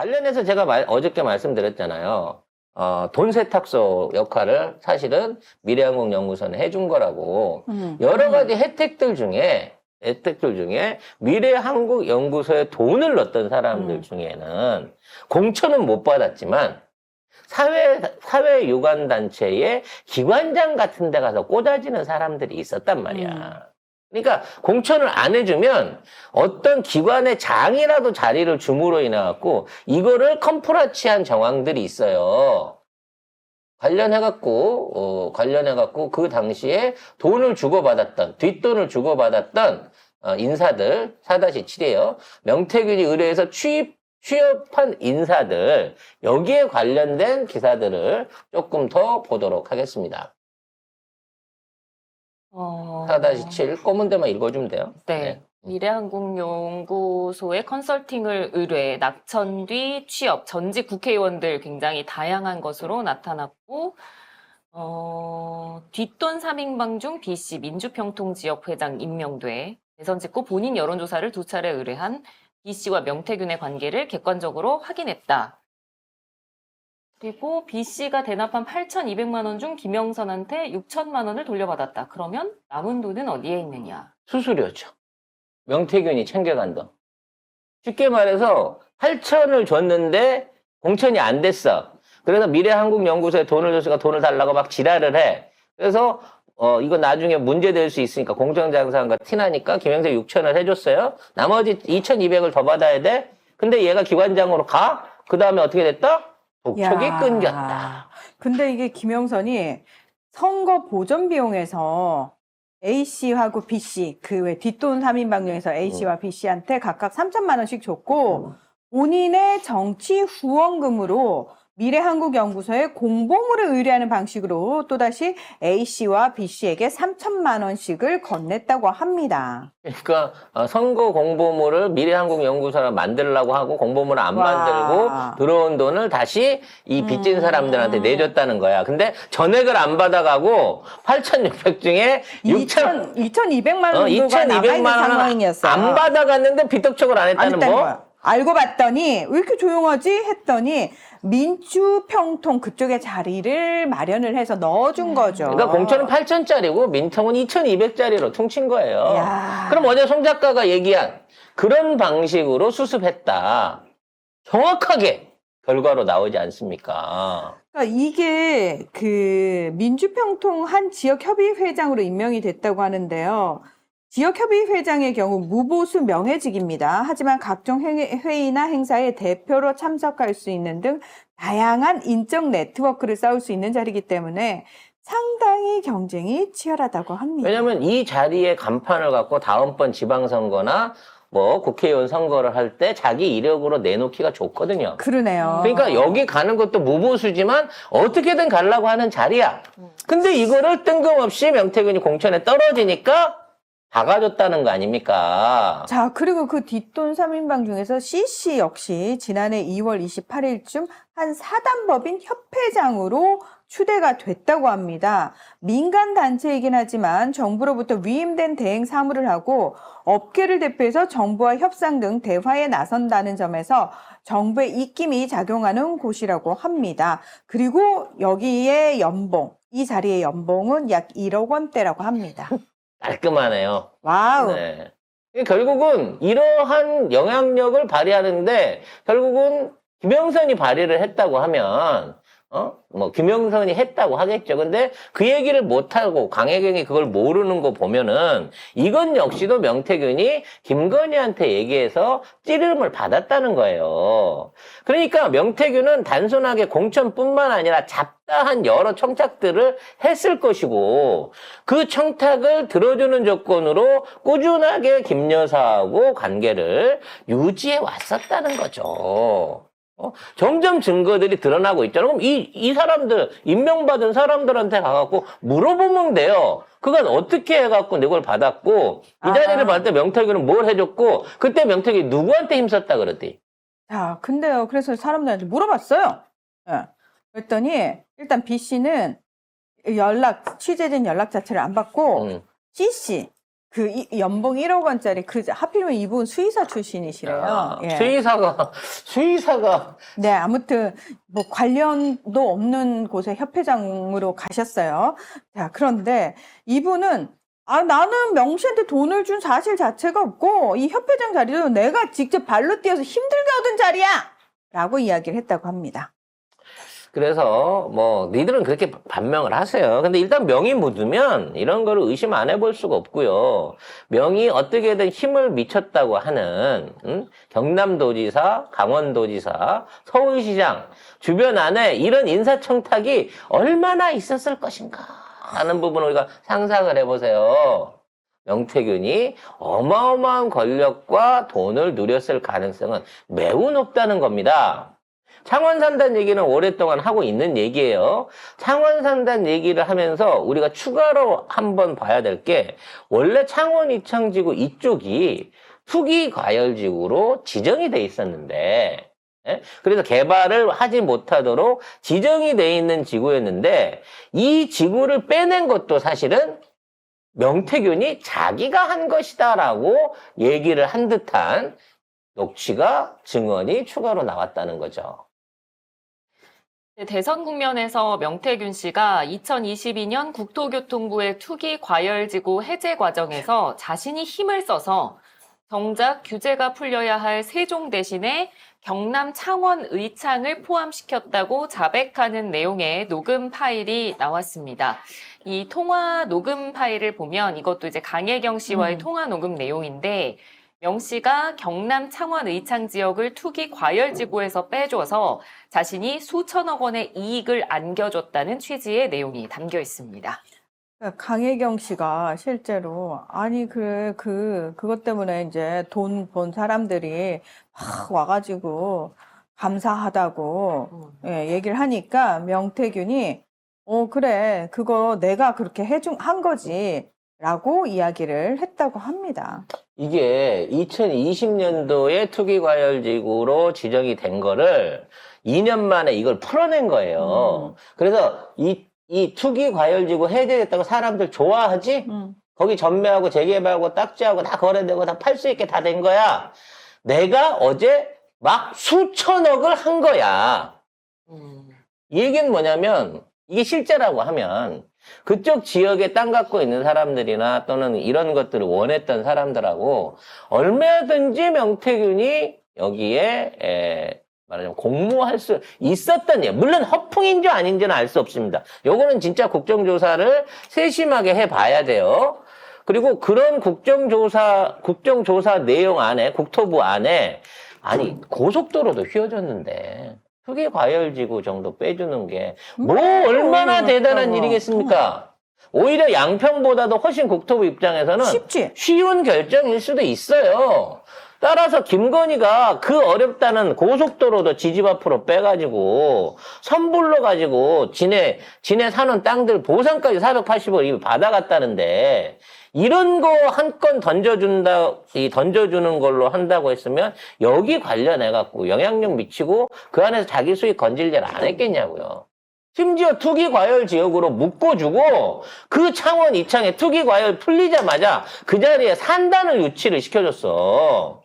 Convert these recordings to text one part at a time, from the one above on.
관련해서 제가 어저께 말씀드렸잖아요. 돈 세탁소 역할을 사실은 미래항공연구소는 해준 거라고. 여러 가지 혜택들 중에 미래항공연구소에 돈을 넣었던 사람들 중에는 공천은 못 받았지만 사회 유관 단체의 기관장 같은 데 가서 꽂아지는 사람들이 있었단 말이야. 그러니까 공천을 안 해주면 어떤 기관의 장이라도 자리를 줌으로 인해 갖고 이거를 컴프라치한 정황들이 있어요. 관련해갖고 그 당시에 돈을 주고받았던, 뒷돈을 주고받았던 인사들, 4-7이에요. 명태균이 의뢰해서 취업한 인사들, 여기에 관련된 기사들을 조금 더 보도록 하겠습니다. 4-7, 검은 데만 읽어주면 돼요. 네. 미래항공연구소의 컨설팅을 의뢰, 낙천 뒤 취업, 전직 국회의원들 굉장히 다양한 것으로 나타났고, 뒷돈 3인방 중 B씨 민주평통지역회장 임명돼 대선 직후 본인 여론조사를 2차례 의뢰한 B씨와 명태균의 관계를 객관적으로 확인했다. 그리고 B씨가 대납한 8,200만 원 중 김영선한테 6천만 원을 돌려받았다. 그러면 남은 돈은 어디에 있느냐? 수수료죠. 명태균이 챙겨간 돈. 쉽게 말해서 8천을 줬는데 공천이 안 됐어. 그래서 미래항공연구소에 돈을 줬으니까 돈을 달라고 막 지랄을 해. 그래서 이거 나중에 문제될 수 있으니까 공정장사한 거 티나니까 김영세 6천을 해줬어요. 나머지 2,200을 더 받아야 돼. 근데 얘가 기관장으로 가? 그 다음에 어떻게 됐다? 독촉이 끊겼다. 근데 이게 김영선이 선거 보전 비용에서 A씨하고 B씨, 그 왜 뒷돈 3인방 중에서 A씨와 B씨한테 각각 3천만 원씩 줬고, 본인의 정치 후원금으로 미래한국연구소에 공보물을 의뢰하는 방식으로 또다시 A씨와 B씨에게 3천만 원씩을 건넸다고 합니다. 그러니까 선거 공보물을 미래항공연구소를 만들려고 하고 공보물을 안 만들고 들어온 돈을 다시 이 빚진 사람들한테 내줬다는 거야. 근데 전액을 안 받아가고 8,600 중에 2,200만 원 정도가 남아있는 2,200만 상황이었어요. 안 받아갔는데 빚덕촉을 안 했다는 거? 거야. 알고 봤더니 왜 이렇게 조용하지 했더니 민주평통 그쪽에 자리를 마련을 해서 넣어준 거죠. 그러니까 공천은 8천짜리고 민통은 2,200짜리로 퉁친 거예요. 야. 그럼 어제 송 작가가 얘기한 그런 방식으로 수습했다. 정확하게 결과로 나오지 않습니까? 그러니까 이게 그 민주평통 한 지역협의회장으로 임명이 됐다고 하는데요. 지역협의회장의 경우 무보수 명예직입니다. 하지만 각종 회의나 행사에 대표로 참석할 수 있는 등 다양한 인적 네트워크를 쌓을 수 있는 자리이기 때문에 상당히 경쟁이 치열하다고 합니다. 왜냐하면 이 자리에 간판을 갖고 다음번 지방선거나 뭐 국회의원 선거를 할 때 자기 이력으로 내놓기가 좋거든요. 그러네요. 그러니까 여기 가는 것도 무보수지만 어떻게든 가려고 하는 자리야. 근데 이거를 뜬금없이 명태균이 공천에 떨어지니까 박아줬다는 거 아닙니까? 자, 그리고 그 뒷돈 3인방 중에서 C씨 역시 지난해 2월 28일쯤 한 사단법인 협회장으로 추대가 됐다고 합니다. 민간 단체이긴 하지만 정부로부터 위임된 대행 사무를 하고 업계를 대표해서 정부와 협상 등 대화에 나선다는 점에서 정부의 입김이 작용하는 곳이라고 합니다. 그리고 여기에 연봉, 이 자리의 연봉은 약 1억 원대라고 합니다. 깔끔하네요. 와우. 네. 결국은 이러한 영향력을 발휘하는데 결국은 김영선이 발휘를 했다고 하면 뭐 김영선이 했다고 하겠죠. 근데 그 얘기를 못하고 강혜경이 그걸 모르는 거 보면은 이건 역시도 명태균이 김건희한테 얘기해서 찌름을 받았다는 거예요. 그러니까 명태균은 단순하게 공천뿐만 아니라 잡다한 여러 청탁들을 했을 것이고 그 청탁을 들어주는 조건으로 꾸준하게 김 여사하고 관계를 유지해 왔었다는 거죠. 점점 증거들이 드러나고 있잖아. 그럼 이 사람들, 임명받은 사람들한테 가갖고 물어보면 돼요. 그건 어떻게 해갖고 이걸 받았고, 이 자리를 받을 때 명태균은 뭘 해줬고, 그때 명태균이 누구한테 힘썼다 그랬대. 자, 근데요. 그래서 사람들한테 물어봤어요. 예. 그랬더니, 일단 B씨는 취재진 연락 자체를 안 받고, C씨, 연봉 1억 원짜리 하필이면 이분 수의사 출신이시래요. 예. 수의사가 네, 아무튼 뭐 관련도 없는 곳에 협회장으로 가셨어요. 자, 그런데 이분은 나는 명 씨한테 돈을 준 사실 자체가 없고 이 협회장 자리도 내가 직접 발로 뛰어서 힘들게 얻은 자리야! 라고 이야기를 했다고 합니다. 그래서 뭐 니들은 그렇게 반명을 하세요. 근데 일단 명이 묻으면 이런 거를 의심 안 해볼 수가 없고요. 명이 어떻게든 힘을 미쳤다고 하는 경남도지사, 강원도지사, 서울시장 주변 안에 이런 인사청탁이 얼마나 있었을 것인가 하는 부분을 우리가 상상을 해보세요. 명태균이 어마어마한 권력과 돈을 누렸을 가능성은 매우 높다는 겁니다. 창원산단 얘기는 오랫동안 하고 있는 얘기예요. 창원산단 얘기를 하면서 우리가 추가로 한번 봐야 될 게 원래 창원 이창지구 이쪽이 투기과열지구로 지정이 돼 있었는데 그래서 개발을 하지 못하도록 지정이 돼 있는 지구였는데 이 지구를 빼낸 것도 사실은 명태균이 자기가 한 것이다라고 얘기를 한 듯한 녹취가 증언이 추가로 나왔다는 거죠. 대선 국면에서 명태균 씨가 2022년 국토교통부의 투기 과열지구 해제 과정에서 자신이 힘을 써서 정작 규제가 풀려야 할 세종 대신에 경남 창원 의창을 포함시켰다고 자백하는 내용의 녹음 파일이 나왔습니다. 이 통화 녹음 파일을 보면 이것도 이제 강혜경 씨와의 통화 녹음 내용인데 명 씨가 경남 창원 의창 지역을 투기 과열지구에서 빼줘서 자신이 수천억 원의 이익을 안겨줬다는 취지의 내용이 담겨 있습니다. 강혜경 씨가 실제로 그것 때문에 이제 돈 번 사람들이 막 와가지고 감사하다고 얘기를 하니까 명태균이 그래 그거 내가 그렇게 한 거지 라고 이야기를 했다고 합니다. 이게 2020년도에 투기과열지구로 지정이 된 거를 2년 만에 이걸 풀어낸 거예요. 그래서 이 투기과열지구 해제됐다고 사람들 좋아하지? 거기 전매하고 재개발하고 딱지하고 다 거래되고 다 팔 수 있게 다 된 거야. 내가 어제 막 수천억을 한 거야. 이 얘기는 뭐냐면 이게 실제라고 하면 그쪽 지역에 땅 갖고 있는 사람들이나 또는 이런 것들을 원했던 사람들하고 얼마든지 명태균이 여기에 말하자면 공모할 수 있었던 예. 물론 허풍인지 아닌지는 알 수 없습니다. 요거는 진짜 국정조사를 세심하게 해봐야 돼요. 그리고 그런 국정조사 내용 안에 국토부 안에 고속도로도 휘어졌는데 투기과열지구 정도 빼주는 게 뭐 얼마나 대단한 일이겠습니까? 오히려 양평보다도 훨씬 국토부 입장에서는 쉬운 결정일 수도 있어요. 따라서 김건희가 그 어렵다는 고속도로도 지집 앞으로 빼가지고 선불로 가지고 지네 사는 땅들 보상까지 480억 이미 받아갔다는데 이런 거 한 건 던져주는 걸로 한다고 했으면 여기 관련해갖고 영향력 미치고 그 안에서 자기 수익 건질 일 안 했겠냐고요. 심지어 투기과열 지역으로 묶어주고 그 창원 이창에 투기과열 풀리자마자 그 자리에 산단을 유치를 시켜줬어.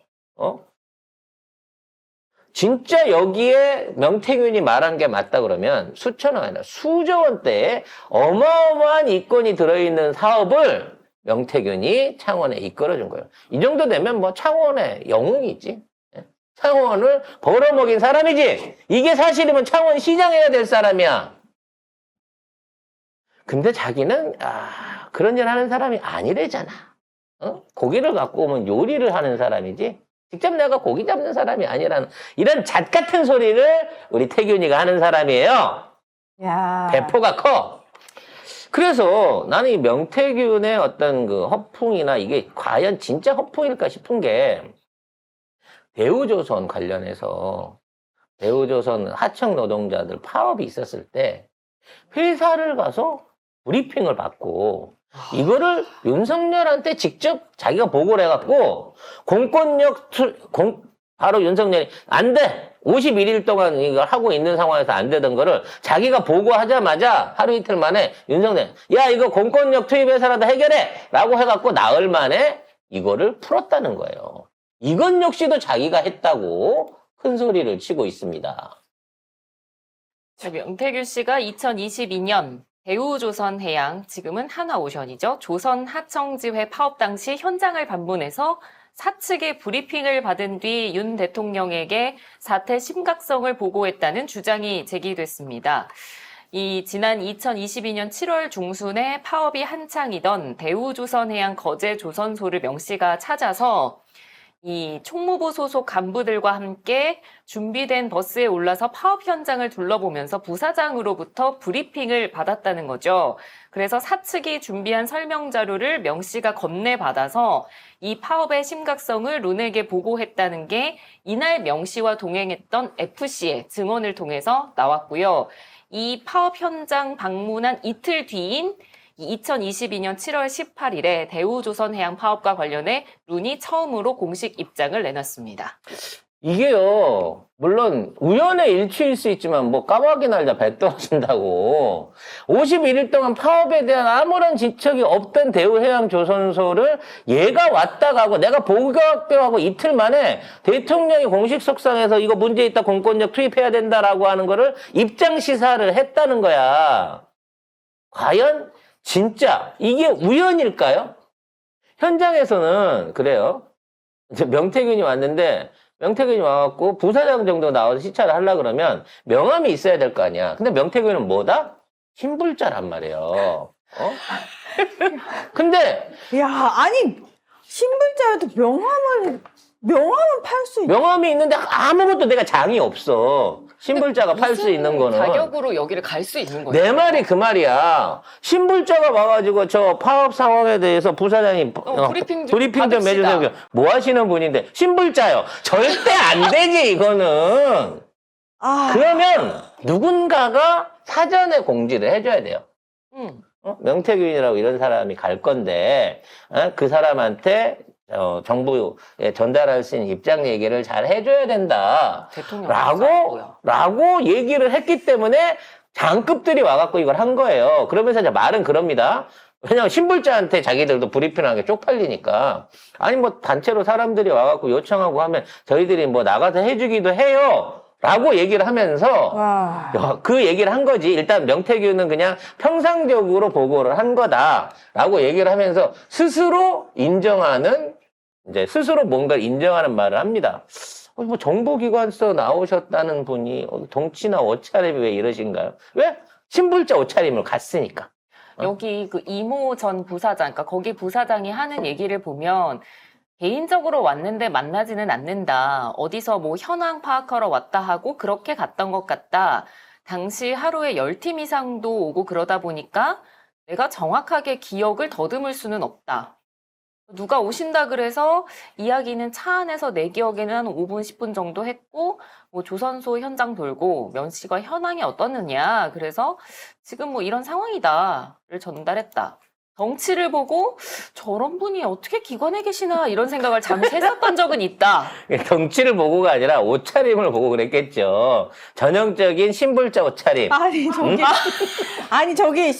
진짜 여기에 명태균이 말한 게 맞다 그러면 수천억 아니라 수조 원대의 어마어마한 이권이 들어있는 사업을 명태균이 창원에 이끌어준 거예요. 이 정도 되면 뭐 창원의 영웅이지. 창원을 벌어먹인 사람이지. 이게 사실이면 창원 시장 해야 될 사람이야. 근데 자기는 그런 일 하는 사람이 아니래잖아. 고기를 갖고 오면 요리를 하는 사람이지. 직접 내가 고기 잡는 사람이 아니라는 이런 잣 같은 소리를 우리 태균이가 하는 사람이에요. 야. 배포가 커. 그래서 나는 이 명태균의 어떤 그 허풍이나 이게 과연 진짜 허풍일까 싶은 게 대우조선 관련해서 대우조선 하청 노동자들 파업이 있었을 때 회사를 가서 브리핑을 받고 이거를 윤석열한테 직접 자기가 보고를 해갖고 바로 윤석열이 안 돼! 51일 동안 이걸 하고 있는 상황에서 안 되던 거를 자기가 보고하자마자 하루 이틀 만에 윤석열, 야, 이거 공권력 투입해서라도 해결해! 라고 해갖고 나흘 만에 이거를 풀었다는 거예요. 이건 역시도 자기가 했다고 큰 소리를 치고 있습니다. 명태균 씨가 2022년 대우조선해양, 지금은 하나오션이죠. 조선하청지회 파업 당시 현장을 방문해서 사측의 브리핑을 받은 뒤 윤 대통령에게 사태 심각성을 보고했다는 주장이 제기됐습니다. 지난 2022년 7월 중순에 파업이 한창이던 대우조선해양 거제조선소를 명 씨가 찾아서 이 총무부 소속 간부들과 함께 준비된 버스에 올라서 파업 현장을 둘러보면서 부사장으로부터 브리핑을 받았다는 거죠. 그래서 사측이 준비한 설명 자료를 명 씨가 건네받아서 이 파업의 심각성을 룬에게 보고했다는 게 이날 명 씨와 동행했던 FC의 증언을 통해서 나왔고요. 이 파업 현장 방문한 이틀 뒤인 2022년 7월 18일에 대우조선해양 파업과 관련해 룬이 처음으로 공식 입장을 내놨습니다. 이게요, 물론 우연의 일치일 수 있지만 뭐 까마귀 날자 배 떨어진다고 51일 동안 파업에 대한 아무런 지적이 없던 대우해양조선소를 얘가 왔다 가고 내가 보고하고 이틀 만에 대통령이 공식 석상에서 이거 문제 있다 공권력 투입해야 된다라고 하는 거를 입장 시사를 했다는 거야. 과연 진짜 이게 우연일까요? 현장에서는 그래요. 이제 명태균이 왔는데 명태균이 와갖고 부사장 정도 나와서 시찰을 하려고 그러면 명함이 있어야 될 거 아니야. 근데 명태균은 뭐다? 신불자란 말이에요. 근데 야, 아니 신분자여도 명함은 팔 수 있. 명함이 있는데 아무것도 내가 장이 없어. 신불자가 팔 수 있는 거는. 자격으로 여기를 갈 수 있는 거죠. 내 말이 그 말이야. 신불자가 와가지고 저 파업 상황에 대해서 부사장이 브리핑 좀 브리핑 좀 받읍시다. 해주세요. 뭐 하시는 분인데 신불자요. 절대 안 되지 이거는. 아, 그러면 누군가가 사전에 공지를 해줘야 돼요. 명태균이라고 이런 사람이 갈 건데 그 사람한테 정부에 전달할 수 있는 입장 얘기를 잘 해줘야 된다. 대통령 라고 얘기를 했기 때문에 장급들이 와갖고 이걸 한 거예요. 그러면서 이제 말은 그럽니다. 왜냐면 신불자한테 자기들도 브리핑하는 게 쪽팔리니까. 아니 뭐 단체로 사람들이 와갖고 요청하고 하면 저희들이 뭐 나가서 해주기도 해요. 라고 얘기를 하면서 와. 그 얘기를 한 거지. 일단 명태균은 그냥 평상적으로 보고를 한 거다라고 얘기를 하면서 스스로 인정하는 이제 스스로 뭔가를 인정하는 말을 합니다. 뭐 정보기관서 나오셨다는 분이 동치나 옷차림이 왜 이러신가요? 왜? 신불자 옷차림을 갔으니까. 여기 그 이모 전 부사장, 그러니까 거기 부사장이 하는 얘기를 보면 개인적으로 왔는데 만나지는 않는다. 어디서 뭐 현황 파악하러 왔다 하고 그렇게 갔던 것 같다. 당시 하루에 10팀 이상도 오고 그러다 보니까 내가 정확하게 기억을 더듬을 수는 없다. 누가 오신다 그래서 이야기는 차 안에서 내 기억에는 한 5분, 10분 정도 했고 뭐 조선소 현장 돌고 면 씨가 현황이 어떻느냐. 그래서 지금 뭐 이런 상황이다를 전달했다. 덩치를 보고 저런 분이 어떻게 기관에 계시나 이런 생각을 잠시 했었던 적은 있다. 덩치를 보고가 아니라 옷차림을 보고 그랬겠죠. 전형적인 신불자 옷차림. 아니 저기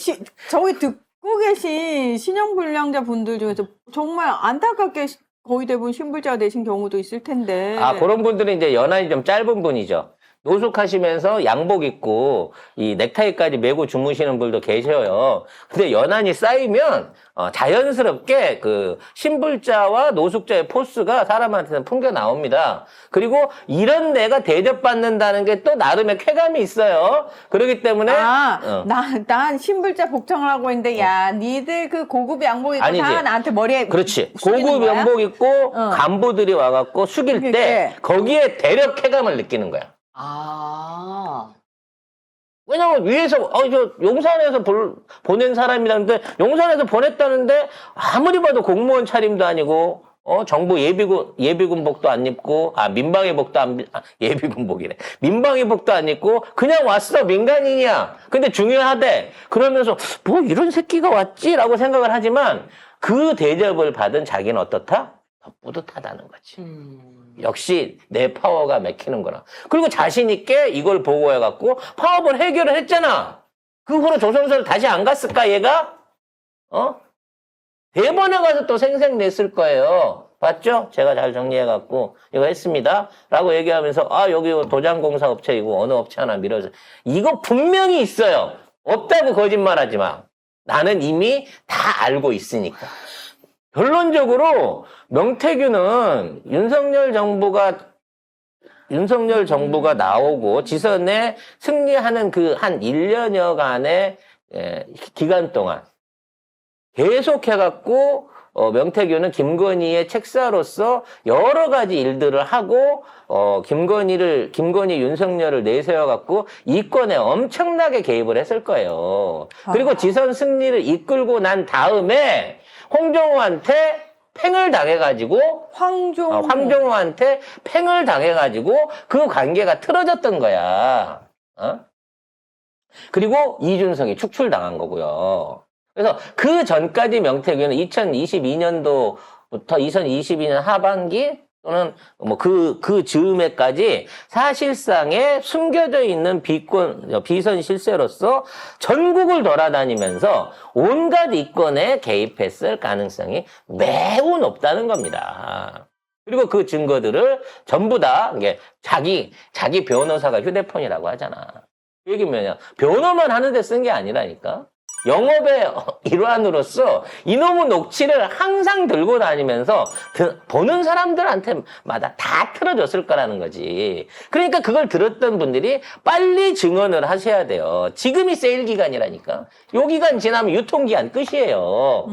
저기 듣고 계신 신용불량자 분들 중에서 정말 안타깝게 거의 대부분 신불자가 되신 경우도 있을 텐데. 그런 분들은 이제 연한이 좀 짧은 분이죠. 노숙하시면서 양복 입고 이 넥타이까지 메고 주무시는 분도 계셔요. 근데 연한이 쌓이면 자연스럽게 그 신불자와 노숙자의 포스가 사람한테는 풍겨 나옵니다. 그리고 이런 내가 대접받는다는 게 또 나름의 쾌감이 있어요. 그렇기 때문에 난 신불자 복장을 하고 있는데 야 니들 그 고급 양복 입고 아니지. 다 나한테 머리에 그렇지. 숙이는 고급 거야? 양복 입고 간부들이 와갖고 숙일 때 거기에 대력 쾌감을 느끼는 거야. 왜냐면 위에서 저 용산에서 보낸 사람이라는데 용산에서 보냈다는데 아무리 봐도 공무원 차림도 아니고 정부 예비군복도 안 입고 민방위복도 예비군복이래. 민방위복도 안 입고 그냥 왔어. 민간인이야. 근데 중요하대. 그러면서 뭐 이런 새끼가 왔지라고 생각을 하지만 그 대접을 받은 자기는 어떻다? 더 뿌듯하다는 거지. 역시 내 파워가 맥히는구나. 그리고 자신 있게 이걸 보고해갖고 파업을 해결을 했잖아. 그 후로 조선소를 다시 안 갔을까 얘가? 대번에 가서 또 생색냈을 거예요. 봤죠? 제가 잘 정리해갖고 이거 했습니다. 라고 얘기하면서 여기 도장공사 업체이고 어느 업체 하나 밀어서 이거 분명히 있어요. 없다고 거짓말하지 마. 나는 이미 다 알고 있으니까. 결론적으로 명태균은 윤석열 정부가 나오고 지선에 승리하는 그 한 1년여간의 기간 동안 계속해갖고 명태균은 김건희의 책사로서 여러 가지 일들을 하고 김건희 윤석열을 내세워갖고 이권에 엄청나게 개입을 했을 거예요. 그리고 지선 승리를 이끌고 난 다음에 홍정호한테 팽을 당해가지고 황정호한테 팽을 당해가지고 그 관계가 틀어졌던 거야. 그리고 이준석이 축출당한 거고요. 그래서 그 전까지 명태균은 2022년도부터 2022년 하반기 또는 뭐 그 즈음에까지 사실상의 숨겨져 있는 비선 실세로서 전국을 돌아다니면서 온갖 이권에 개입했을 가능성이 매우 높다는 겁니다. 그리고 그 증거들을 전부 다 이게 자기 변호사가 휴대폰이라고 하잖아. 그 얘기 뭐냐? 변호만 하는데 쓴 게 아니라니까. 영업의 일환으로서 이놈의 녹취를 항상 들고 다니면서 보는 사람들한테마다 다 틀어줬을 거라는 거지. 그러니까 그걸 들었던 분들이 빨리 증언을 하셔야 돼요. 지금이 세일 기간이라니까. 요 기간 지나면 유통기한 끝이에요.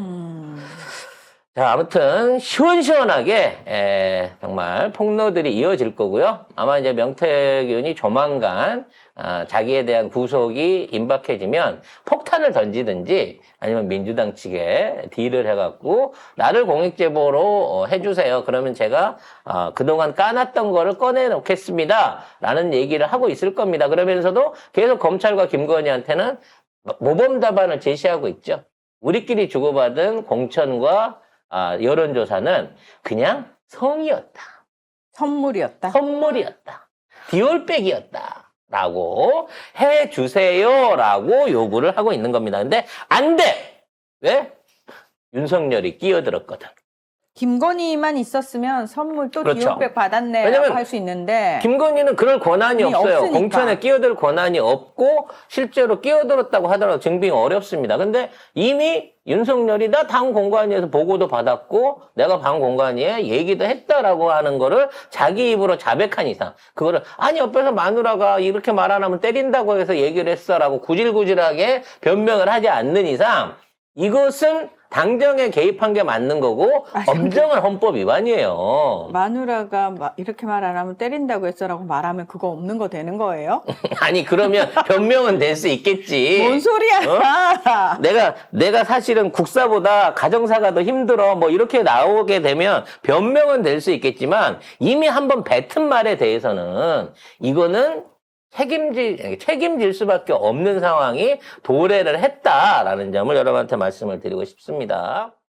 자, 아무튼 시원시원하게 정말 폭로들이 이어질 거고요. 아마 이제 명태균이 조만간 자기에 대한 구속이 임박해지면 폭탄을 던지든지 아니면 민주당 측에 딜을 해갖고 나를 공익제보로 해주세요. 그러면 제가 그동안 까놨던 거를 꺼내놓겠습니다. 라는 얘기를 하고 있을 겁니다. 그러면서도 계속 검찰과 김건희한테는 모범 답안을 제시하고 있죠. 우리끼리 주고받은 공천과 여론조사는 그냥 성이었다. 선물이었다. 디올백이었다. 라고 해주세요. 라고 요구를 하고 있는 겁니다. 근데 안 돼! 왜? 윤석열이 끼어들었거든. 김건희만 있었으면 선물 또 그렇죠. 디올백 받았네 왜냐면 라고 할 수 있는데 김건희는 그럴 권한이 없어요. 없으니까. 공천에 끼어들 권한이 없고 실제로 끼어들었다고 하더라도 증빙이 어렵습니다. 근데 이미 윤석열이 나 당 공관위에서 보고도 받았고 내가 당 공관위에 얘기도 했다라고 하는 거를 자기 입으로 자백한 이상 그거를 아니 옆에서 마누라가 이렇게 말 안 하면 때린다고 해서 얘기를 했어라고 구질구질하게 변명을 하지 않는 이상 이것은 당정에 개입한 게 맞는 거고 엄정한 헌법 위반이에요. 마누라가 이렇게 말 안 하면 때린다고 했어라고 말하면 그거 없는 거 되는 거예요? 아니 그러면 변명은 될 수 있겠지. 뭔 소리야? 내가 사실은 국사보다 가정사가 더 힘들어 뭐 이렇게 나오게 되면 변명은 될 수 있겠지만 이미 한번 뱉은 말에 대해서는 이거는 책임질 수밖에 없는 상황이 도래를 했다라는 점을 여러분한테 말씀을 드리고 싶습니다.